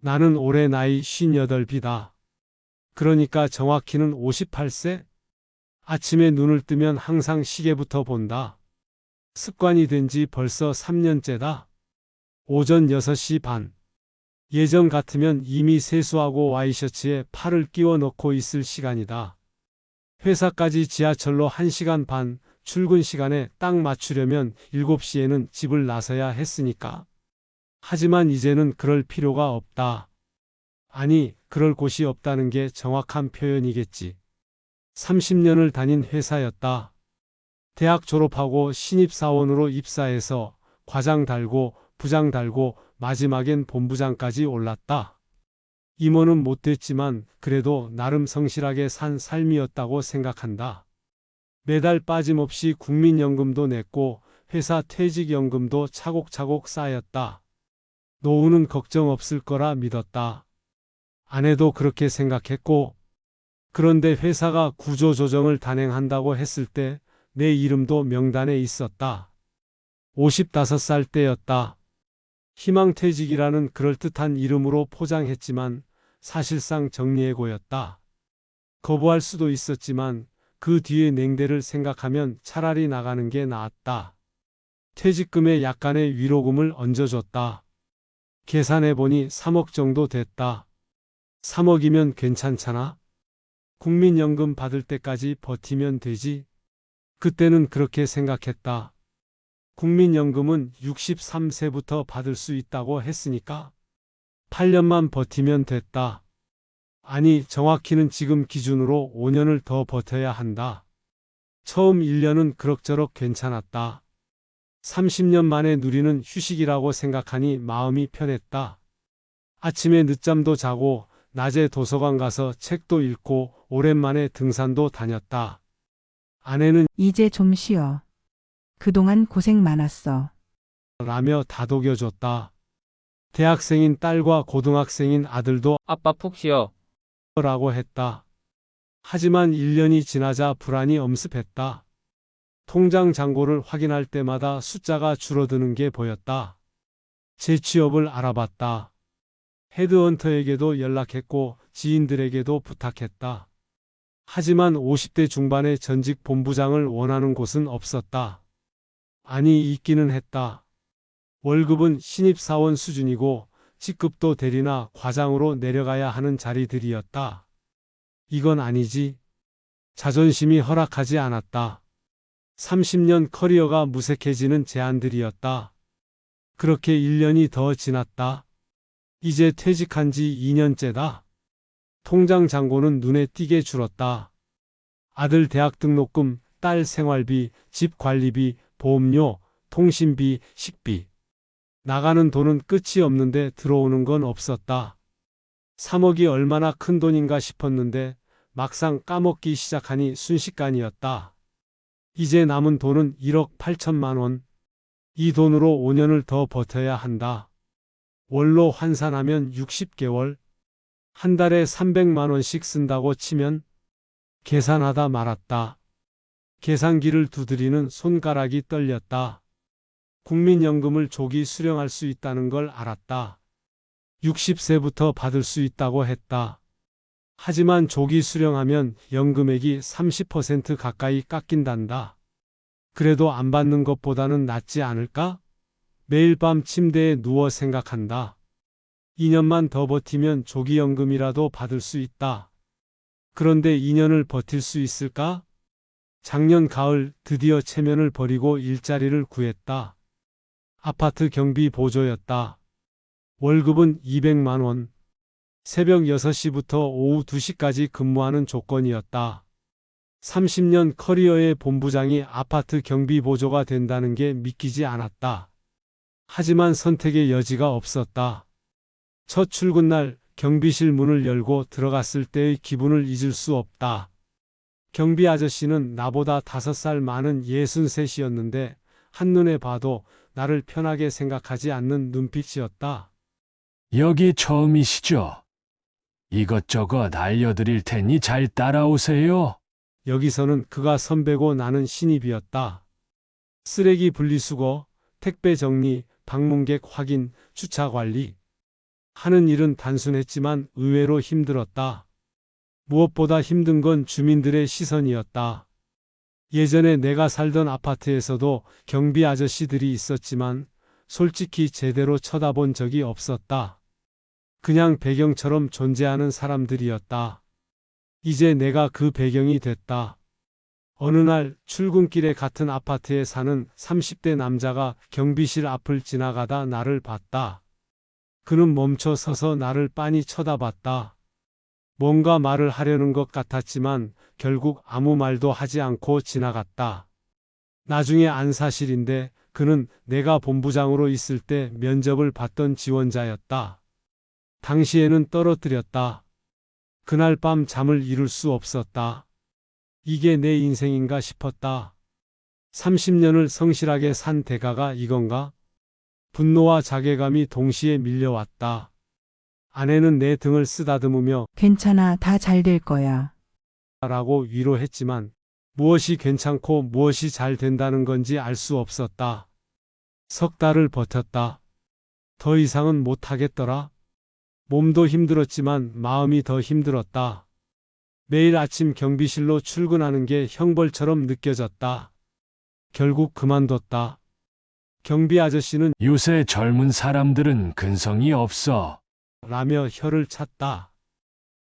나는 올해 나이 58이다. 그러니까 정확히는 58세? 아침에 눈을 뜨면 항상 시계부터 본다. 습관이 된 지 벌써 3년째다. 오전 6시 반. 예전 같으면 이미 세수하고 와이셔츠에 팔을 끼워 넣고 있을 시간이다. 회사까지 지하철로 1시간 반, 출근 시간에 딱 맞추려면 7시에는 집을 나서야 했으니까. 하지만 이제는 그럴 필요가 없다. 아니, 그럴 곳이 없다는 게 정확한 표현이겠지. 30년을 다닌 회사였다. 대학 졸업하고 신입사원으로 입사해서 과장 달고 부장 달고 마지막엔 본부장까지 올랐다. 임원은 못 됐지만 그래도 나름 성실하게 산 삶이었다고 생각한다. 매달 빠짐없이 국민연금도 냈고 회사 퇴직연금도 차곡차곡 쌓였다. 노후는 걱정 없을 거라 믿었다. 아내도 그렇게 생각했고, 그런데 회사가 구조조정을 단행한다고 했을 때 내 이름도 명단에 있었다. 55살 때였다. 희망퇴직이라는 그럴듯한 이름으로 포장했지만 사실상 정리해고였다. 거부할 수도 있었지만 그 뒤의 냉대를 생각하면 차라리 나가는 게 나았다. 퇴직금에 약간의 위로금을 얹어줬다. 계산해보니 3억 정도 됐다. 3억이면 괜찮잖아? 국민연금 받을 때까지 버티면 되지. 그때는 그렇게 생각했다. 국민연금은 63세부터 받을 수 있다고 했으니까 8년만 버티면 됐다. 아니, 정확히는 지금 기준으로 5년을 더 버텨야 한다. 처음 1년은 그럭저럭 괜찮았다. 30년 만에 누리는 휴식이라고 생각하니 마음이 편했다. 아침에 늦잠도 자고 낮에 도서관 가서 책도 읽고 오랜만에 등산도 다녔다. 아내는 이제 좀 쉬어. 그동안 고생 많았어. 라며 다독여줬다. 대학생인 딸과 고등학생인 아들도 아빠 푹 쉬어. 라고 했다. 하지만 1년이 지나자 불안이 엄습했다. 통장 잔고를 확인할 때마다 숫자가 줄어드는 게 보였다. 재취업을 알아봤다. 헤드헌터에게도 연락했고 지인들에게도 부탁했다. 하지만 50대 중반의 전직 본부장을 원하는 곳은 없었다. 아니, 있기는 했다. 월급은 신입사원 수준이고 직급도 대리나 과장으로 내려가야 하는 자리들이었다. 이건 아니지. 자존심이 허락하지 않았다. 30년 커리어가 무색해지는 제안들이었다. 그렇게 1년이 더 지났다. 이제 퇴직한 지 2년째다. 통장 잔고는 눈에 띄게 줄었다. 아들 대학 등록금, 딸 생활비, 집 관리비, 보험료, 통신비, 식비. 나가는 돈은 끝이 없는데 들어오는 건 없었다. 3억이 얼마나 큰 돈인가 싶었는데 막상 까먹기 시작하니 순식간이었다. 이제 남은 돈은 1억 8천만 원. 이 돈으로 5년을 더 버텨야 한다. 월로 환산하면 60개월. 한 달에 300만 원씩 쓴다고 치면 계산하다 말았다. 계산기를 두드리는 손가락이 떨렸다. 국민연금을 조기 수령할 수 있다는 걸 알았다. 60세부터 받을 수 있다고 했다. 하지만 조기 수령하면 연금액이 30% 가까이 깎인단다. 그래도 안 받는 것보다는 낫지 않을까? 매일 밤 침대에 누워 생각한다. 2년만 더 버티면 조기연금이라도 받을 수 있다. 그런데 2년을 버틸 수 있을까? 작년 가을 드디어 체면을 버리고 일자리를 구했다. 아파트 경비 보조였다. 월급은 200만 원. 새벽 6시부터 오후 2시까지 근무하는 조건이었다. 30년 커리어의 본부장이 아파트 경비 보조가 된다는 게 믿기지 않았다. 하지만 선택의 여지가 없었다. 첫 출근날 경비실 문을 열고 들어갔을 때의 기분을 잊을 수 없다. 경비 아저씨는 나보다 5살 많은 63이었는데 한눈에 봐도 나를 편하게 생각하지 않는 눈빛이었다. 여기 처음이시죠? 이것저것 알려드릴 테니 잘 따라오세요. 여기서는 그가 선배고 나는 신입이었다. 쓰레기 분리수거, 택배 정리, 방문객 확인, 주차 관리. 하는 일은 단순했지만 의외로 힘들었다. 무엇보다 힘든 건 주민들의 시선이었다. 예전에 내가 살던 아파트에서도 경비 아저씨들이 있었지만 솔직히 제대로 쳐다본 적이 없었다. 그냥 배경처럼 존재하는 사람들이었다. 이제 내가 그 배경이 됐다. 어느 날 출근길에 같은 아파트에 사는 30대 남자가 경비실 앞을 지나가다 나를 봤다. 그는 멈춰 서서 나를 빤히 쳐다봤다. 뭔가 말을 하려는 것 같았지만 결국 아무 말도 하지 않고 지나갔다. 나중에 안 사실인데 그는 내가 본부장으로 있을 때 면접을 봤던 지원자였다. 당시에는 떨어뜨렸다. 그날 밤 잠을 이룰 수 없었다. 이게 내 인생인가 싶었다. 30년을 성실하게 산 대가가 이건가? 분노와 자괴감이 동시에 밀려왔다. 아내는 내 등을 쓰다듬으며 괜찮아, 다 잘 될 거야. 라고 위로했지만 무엇이 괜찮고 무엇이 잘 된다는 건지 알 수 없었다. 석 달을 버텼다. 더 이상은 못하겠더라. 몸도 힘들었지만 마음이 더 힘들었다. 매일 아침 경비실로 출근하는 게 형벌처럼 느껴졌다. 결국 그만뒀다. 경비 아저씨는 요새 젊은 사람들은 근성이 없어. 라며 혀를 찼다.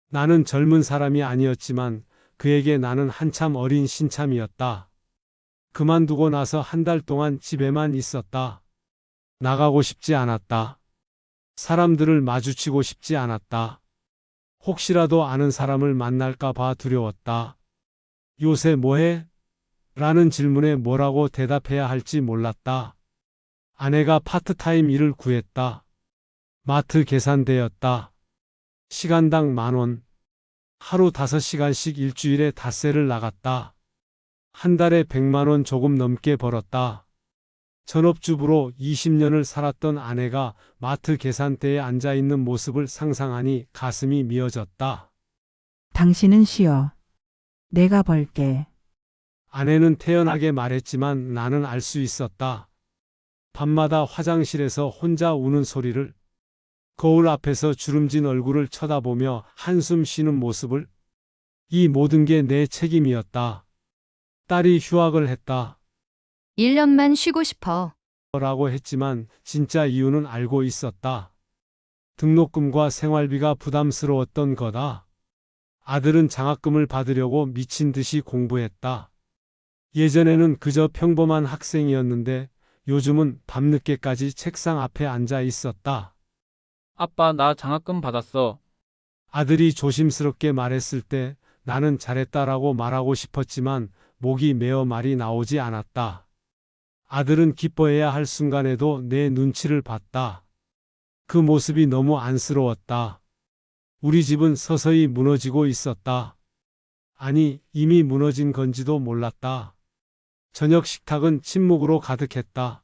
나는 젊은 사람이 아니었지만 그에게 나는 한참 어린 신참이었다. 그만두고 나서 한 달 동안 집에만 있었다. 나가고 싶지 않았다. 사람들을 마주치고 싶지 않았다. 혹시라도 아는 사람을 만날까 봐 두려웠다. 요새 뭐해? 라는 질문에 뭐라고 대답해야 할지 몰랐다. 아내가 파트타임 일을 구했다. 마트 계산대였다. 시간당 10,000원. 하루 5시간씩 일주일에 닷새를 나갔다. 한 달에 100만 원 조금 넘게 벌었다. 전업주부로 20년을 살았던 아내가 마트 계산대에 앉아있는 모습을 상상하니 가슴이 미어졌다. 당신은 쉬어. 내가 벌게. 아내는 태연하게 말했지만 나는 알 수 있었다. 밤마다 화장실에서 혼자 우는 소리를, 거울 앞에서 주름진 얼굴을 쳐다보며 한숨 쉬는 모습을, 이 모든 게 내 책임이었다. 딸이 휴학을 했다. 1년만 쉬고 싶어. 라고 했지만 진짜 이유는 알고 있었다. 등록금과 생활비가 부담스러웠던 거다. 아들은 장학금을 받으려고 미친 듯이 공부했다. 예전에는 그저 평범한 학생이었는데 요즘은 밤늦게까지 책상 앞에 앉아 있었다. 아빠, 나 장학금 받았어. 아들이 조심스럽게 말했을 때 나는 잘했다라고 말하고 싶었지만 목이 메어 말이 나오지 않았다. 아들은 기뻐해야 할 순간에도 내 눈치를 봤다. 그 모습이 너무 안쓰러웠다. 우리 집은 서서히 무너지고 있었다. 아니, 이미 무너진 건지도 몰랐다. 저녁 식탁은 침묵으로 가득했다.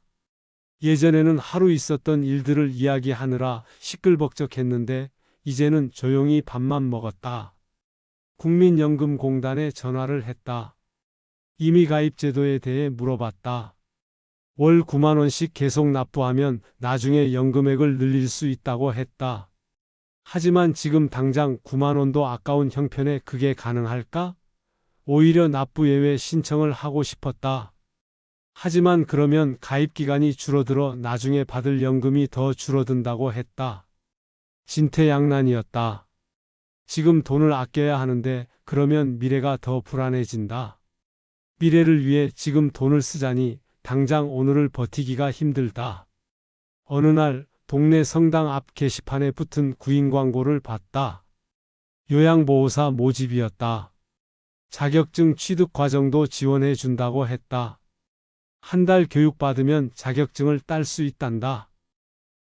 예전에는 하루 있었던 일들을 이야기하느라 시끌벅적했는데 이제는 조용히 밥만 먹었다. 국민연금공단에 전화를 했다. 임의가입제도에 대해 물어봤다. 월 9만 원씩 계속 납부하면 나중에 연금액을 늘릴 수 있다고 했다. 하지만 지금 당장 9만 원도 아까운 형편에 그게 가능할까? 오히려 납부 예외 신청을 하고 싶었다. 하지만 그러면 가입 기간이 줄어들어 나중에 받을 연금이 더 줄어든다고 했다. 진퇴양난이었다. 지금 돈을 아껴야 하는데 그러면 미래가 더 불안해진다. 미래를 위해 지금 돈을 쓰자니 당장 오늘을 버티기가 힘들다. 어느 날 동네 성당 앞 게시판에 붙은 구인 광고를 봤다. 요양보호사 모집이었다. 자격증 취득 과정도 지원해 준다고 했다. 한 달 교육받으면 자격증을 딸 수 있단다.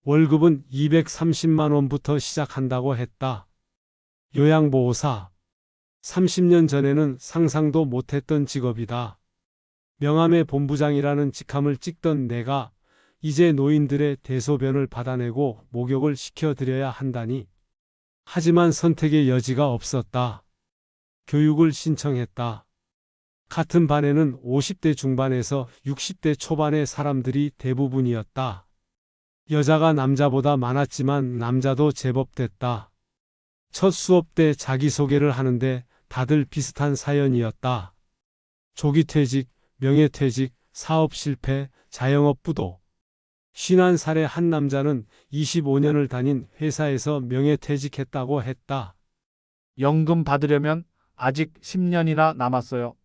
월급은 230만 원부터 시작한다고 했다. 요양보호사. 30년 전에는 상상도 못했던 직업이다. 명함의 본부장이라는 직함을 찍던 내가 이제 노인들의 대소변을 받아내고 목욕을 시켜드려야 한다니. 하지만 선택의 여지가 없었다. 교육을 신청했다. 같은 반에는 50대 중반에서 60대 초반의 사람들이 대부분이었다. 여자가 남자보다 많았지만 남자도 제법 됐다. 첫 수업 때 자기소개를 하는데 다들 비슷한 사연이었다. 조기퇴직, 명예퇴직, 사업 실패, 자영업 부도. 51살의 한 남자는 25년을 다닌 회사에서 명예퇴직했다고 했다. 연금 받으려면 아직 10년이나 남았어요.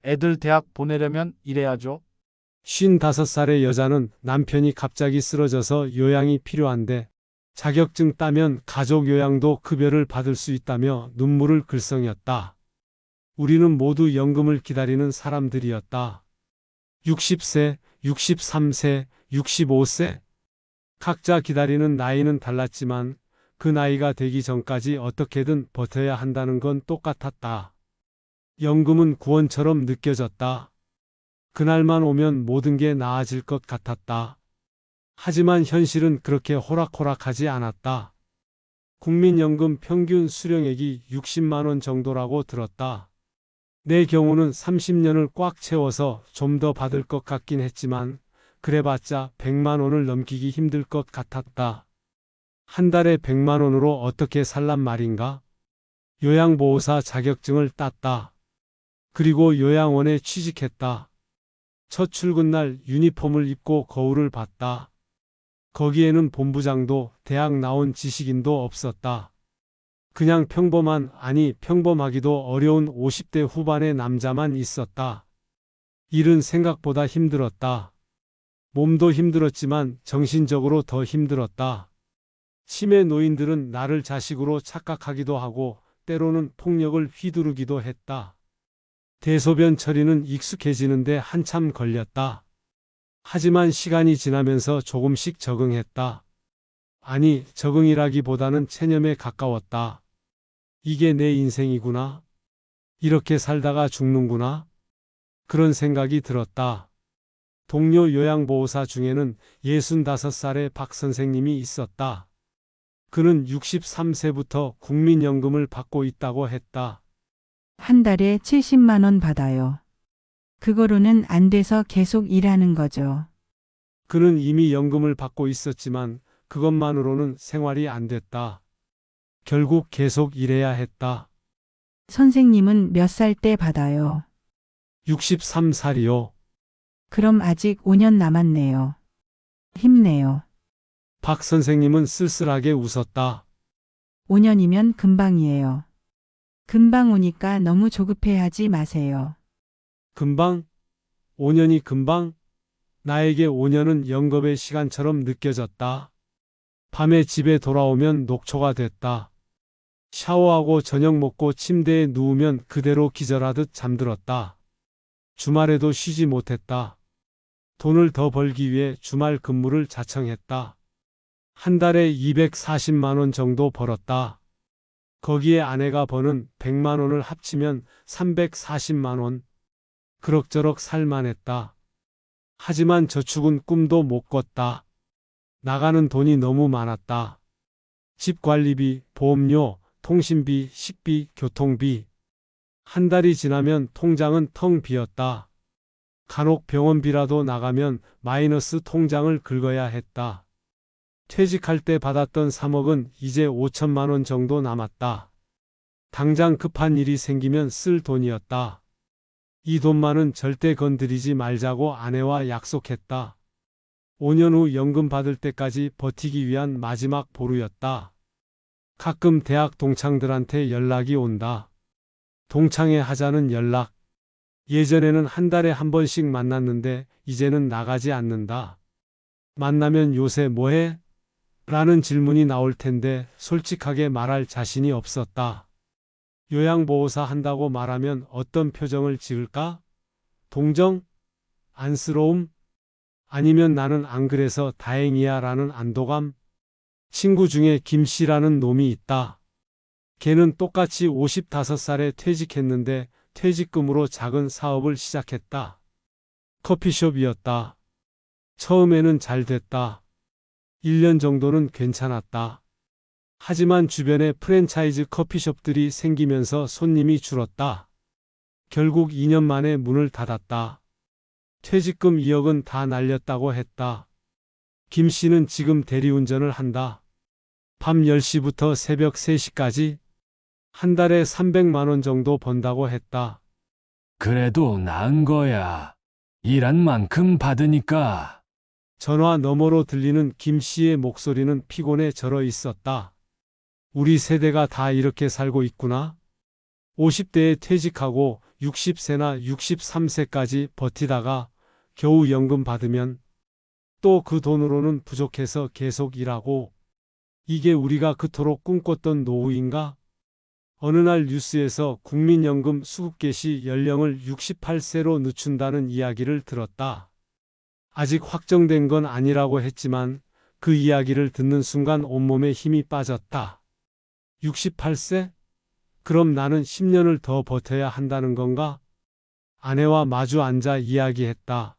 애들 대학 보내려면 일해야죠. 55살의 여자는 남편이 갑자기 쓰러져서 요양이 필요한데 자격증 따면 가족 요양도 급여를 받을 수 있다며 눈물을 글썽였다. 우리는 모두 연금을 기다리는 사람들이었다. 60세, 63세, 65세. 각자 기다리는 나이는 달랐지만 그 나이가 되기 전까지 어떻게든 버텨야 한다는 건 똑같았다. 연금은 구원처럼 느껴졌다. 그날만 오면 모든 게 나아질 것 같았다. 하지만 현실은 그렇게 호락호락하지 않았다. 국민연금 평균 수령액이 60만 원 정도라고 들었다. 내 경우는 30년을 꽉 채워서 좀 더 받을 것 같긴 했지만 그래봤자 100만 원을 넘기기 힘들 것 같았다. 한 달에 100만 원으로 어떻게 살란 말인가? 요양보호사 자격증을 땄다. 그리고 요양원에 취직했다. 첫 출근날 유니폼을 입고 거울을 봤다. 거기에는 본부장도 대학 나온 지식인도 없었다. 그냥 평범한, 아니 평범하기도 어려운 50대 후반의 남자만 있었다. 일은 생각보다 힘들었다. 몸도 힘들었지만 정신적으로 더 힘들었다. 치매 노인들은 나를 자식으로 착각하기도 하고 때로는 폭력을 휘두르기도 했다. 대소변 처리는 익숙해지는데 한참 걸렸다. 하지만 시간이 지나면서 조금씩 적응했다. 아니, 적응이라기보다는 체념에 가까웠다. 이게 내 인생이구나. 이렇게 살다가 죽는구나. 그런 생각이 들었다. 동료 요양보호사 중에는 65살의 박 선생님이 있었다. 그는 63세부터 국민연금을 받고 있다고 했다. 한 달에 70만 원 받아요. 그거로는 안 돼서 계속 일하는 거죠. 그는 이미 연금을 받고 있었지만 그것만으로는 생활이 안 됐다. 결국 계속 일해야 했다. 선생님은 몇 살 때 받아요? 63살이요. 그럼 아직 5년 남았네요. 힘내요. 박 선생님은 쓸쓸하게 웃었다. 5년이면 금방이에요. 금방 오니까 너무 조급해하지 마세요. 금방? 5년이 금방? 나에게 5년은 영겁의 시간처럼 느껴졌다. 밤에 집에 돌아오면 녹초가 됐다. 샤워하고 저녁 먹고 침대에 누우면 그대로 기절하듯 잠들었다. 주말에도 쉬지 못했다. 돈을 더 벌기 위해 주말 근무를 자청했다. 한 달에 240만 원 정도 벌었다. 거기에 아내가 버는 100만 원을 합치면 340만 원. 그럭저럭 살만했다. 하지만 저축은 꿈도 못 꿨다. 나가는 돈이 너무 많았다. 집 관리비, 보험료, 통신비, 식비, 교통비. 한 달이 지나면 통장은 텅 비었다. 간혹 병원비라도 나가면 마이너스 통장을 긁어야 했다. 퇴직할 때 받았던 3억은 이제 5천만 원 정도 남았다. 당장 급한 일이 생기면 쓸 돈이었다. 이 돈만은 절대 건드리지 말자고 아내와 약속했다. 5년 후 연금 받을 때까지 버티기 위한 마지막 보루였다. 가끔 대학 동창들한테 연락이 온다. 동창회 하자는 연락. 예전에는 한 달에 한 번씩 만났는데 이제는 나가지 않는다. 만나면 요새 뭐해? 라는 질문이 나올 텐데 솔직하게 말할 자신이 없었다. 요양보호사 한다고 말하면 어떤 표정을 지을까? 동정? 안쓰러움? 아니면 나는 안 그래서 다행이야 라는 안도감? 친구 중에 김 씨라는 놈이 있다. 걔는 똑같이 55살에 퇴직했는데 퇴직금으로 작은 사업을 시작했다. 커피숍이었다. 처음에는 잘 됐다. 1년 정도는 괜찮았다. 하지만 주변에 프랜차이즈 커피숍들이 생기면서 손님이 줄었다. 결국 2년 만에 문을 닫았다. 퇴직금 2억은 다 날렸다고 했다. 김 씨는 지금 대리운전을 한다. 밤 10시부터 새벽 3시까지 한 달에 300만 원 정도 번다고 했다. 그래도 나은 거야. 일한 만큼 받으니까. 전화 너머로 들리는 김 씨의 목소리는 피곤에 절어 있었다. 우리 세대가 다 이렇게 살고 있구나. 50대에 퇴직하고 60세나 63세까지 버티다가 겨우 연금 받으면 또 그 돈으로는 부족해서 계속 일하고, 이게 우리가 그토록 꿈꿨던 노후인가? 어느 날 뉴스에서 국민연금 수급 개시 연령을 68세로 늦춘다는 이야기를 들었다. 아직 확정된 건 아니라고 했지만 그 이야기를 듣는 순간 온몸에 힘이 빠졌다. 68세? 그럼 나는 10년을 더 버텨야 한다는 건가? 아내와 마주 앉아 이야기했다.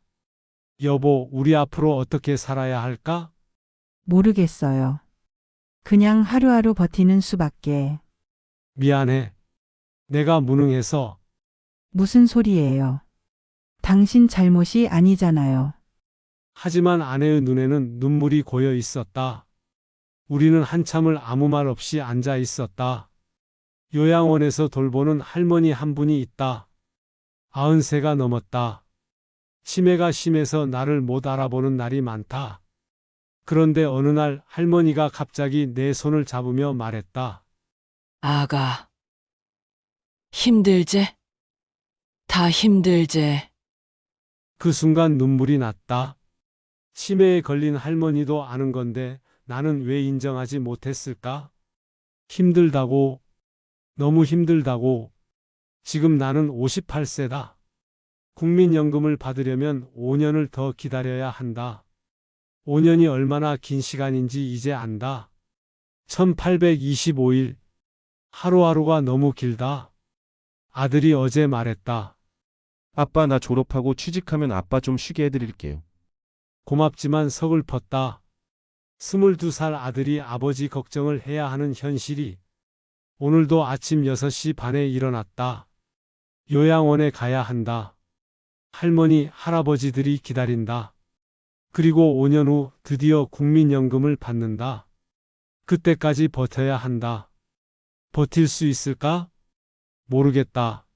여보, 우리 앞으로 어떻게 살아야 할까? 모르겠어요. 그냥 하루하루 버티는 수밖에. 미안해. 내가 무능해서. 무슨 소리예요? 당신 잘못이 아니잖아요. 하지만 아내의 눈에는 눈물이 고여 있었다. 우리는 한참을 아무 말 없이 앉아 있었다. 요양원에서 돌보는 할머니 한 분이 있다. 90세가 넘었다. 치매가 심해서 나를 못 알아보는 날이 많다. 그런데 어느 날 할머니가 갑자기 내 손을 잡으며 말했다. 아가, 힘들제? 다 힘들제? 그 순간 눈물이 났다. 치매에 걸린 할머니도 아는 건데 나는 왜 인정하지 못했을까? 힘들다고, 너무 힘들다고. 지금 나는 58세다. 국민연금을 받으려면 5년을 더 기다려야 한다. 5년이 얼마나 긴 시간인지 이제 안다. 1825일. 하루하루가 너무 길다. 아들이 어제 말했다. 아빠 나 졸업하고 취직하면 아빠 좀 쉬게 해드릴게요. 고맙지만 서글펐다. 22살 아들이 아버지 걱정을 해야 하는 현실이. 오늘도 아침 6시 반에 일어났다. 요양원에 가야 한다. 할머니, 할아버지들이 기다린다. 그리고 5년 후 드디어 국민연금을 받는다. 그때까지 버텨야 한다. 버틸 수 있을까? 모르겠다.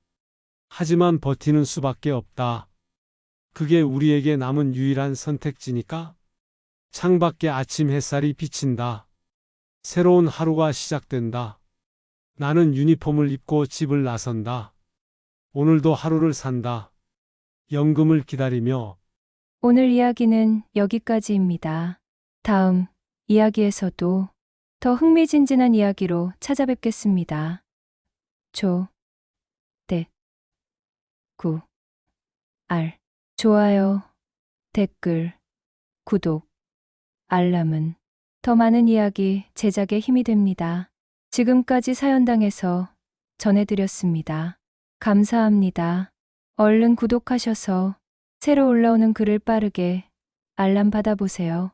하지만 버티는 수밖에 없다. 그게 우리에게 남은 유일한 선택지니까? 창밖에 아침 햇살이 비친다. 새로운 하루가 시작된다. 나는 유니폼을 입고 집을 나선다. 오늘도 하루를 산다. 연금을 기다리며. 오늘 이야기는 여기까지입니다. 다음 이야기에서도 더 흥미진진한 이야기로 찾아뵙겠습니다. 조, 대, 구, 알, 좋아요, 댓글, 구독, 알람은 더 많은 이야기 제작에 힘이 됩니다. 지금까지 사연당에서 전해드렸습니다. 감사합니다. 얼른 구독하셔서 새로 올라오는 글을 빠르게 알람 받아보세요.